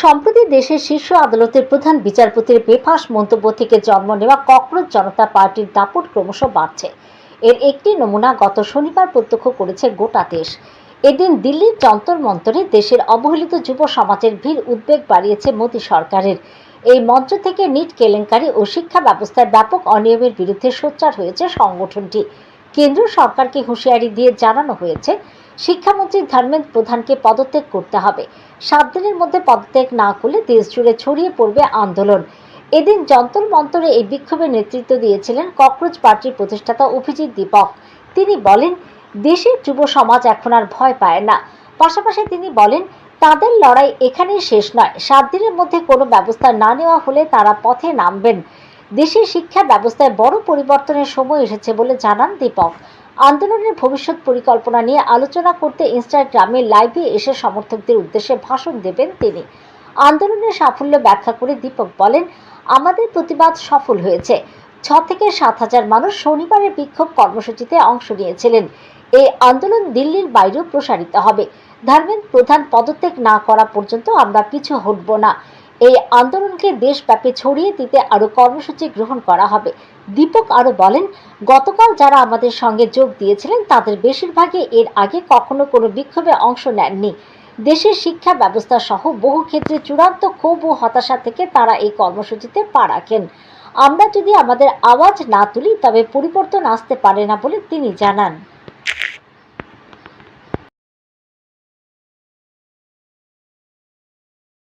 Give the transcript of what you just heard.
সম্প্রতি দেশের শীর্ষ আদালতের প্রধান বিচারপতির বেফাঁস মন্তব্য থেকে জন্ম নেওয়া ককরোচ জনতা পার্টির দাপট ক্রমশ বাড়ছে। এর একটি নমুনা গত শনিবার প্রত্যক্ষ করেছে গোটা দেশ। এদিন দিল্লির যন্তর মন্তরে দেশের অবহেলিত যুব সমাজের ভিড় উদ্বেগ বাড়িয়েছে মোদী সরকারের। এই মঞ্চ থেকে নিট কেলেঙ্কারি ও শিক্ষা ব্যবস্থায় ব্যাপক অনিয়মের বিরুদ্ধে সোচ্চার হয়েছে সংগঠনটি। কেন্দ্র সরকারকে হুঁশিয়ারি দিয়ে জানানো হয়েছে, শিক্ষামন্ত্রী ধর্মেন্দ্র প্রধানকে পদত্যাগ করতে হবে। 7 দিনের মধ্যে পদত্যাগ না করলে দেশ জুড়ে ছড়িয়ে পড়বে আন্দোলন। এদিন যন্তর মন্তরে এই বিক্ষোভের নেতৃত্ব দিয়েছিলেন ককরোচ পার্টির প্রতিষ্ঠাতা অভিজিৎ দীপক। তিনি বলেন, দেশের যুব সমাজ এখন আর ভয় পায় না। পাশাপাশি তিনি বলেন, তাদের লড়াই এখানেই শেষ নয়। 7 দিনের মধ্যে কোনো ব্যবস্থা না নেওয়া হলে তারা পথে নামবেন। দেশের শিক্ষা ব্যবস্থায় বড় পরিবর্তনের সময় এসেছে বলে জানান দীপক। আন্দোলনের ভবিষ্যৎ পরিকল্পনা নিয়ে আলোচনা করতে ইনস্টাগ্রামে লাইভে এসে সমর্থকদের উদ্দেশ্যে ভাষণ দেবেন তিনি। আন্দোলনের সাফল্য ব্যাখ্যা করে দীপক বলেন, আমাদের প্রতিবাদ সফল হয়েছে। 6 থেকে 7 হাজার মানুষ শনিবারের বিক্ষোভ কর্মসূচিতে অংশ নিয়েছিলেন। এই আন্দোলন দিল্লির বাইরেও প্রসারিত হবে। ধর্মেন্দ্র প্রধান পদত্যাগ না করা পর্যন্ত আমরা পিছু হটব না। এই আন্দোলনকে দেশব্যাপী ছড়িয়ে দিতে আরো কর্মসূচি গ্রহণ করা হবে। দীপক আরো বলেন, গতকাল যারা আমাদের সঙ্গে যোগ দিয়েছিলেন তাদের বেশিরভাগই এর আগে কখনো কোনো বিক্ষোভে অংশ নেননি। দেশের শিক্ষা ব্যবস্থা সহ বহু ক্ষেত্রে চূড়ান্ত ক্ষোভ ও হতাশা থেকে তারা এই কর্মসূচিতে পা রাখেন। আমরা যদি আমাদের আওয়াজ না তুলি তবে পরিবর্তন আসতে পারে না বলে তিনি জানান।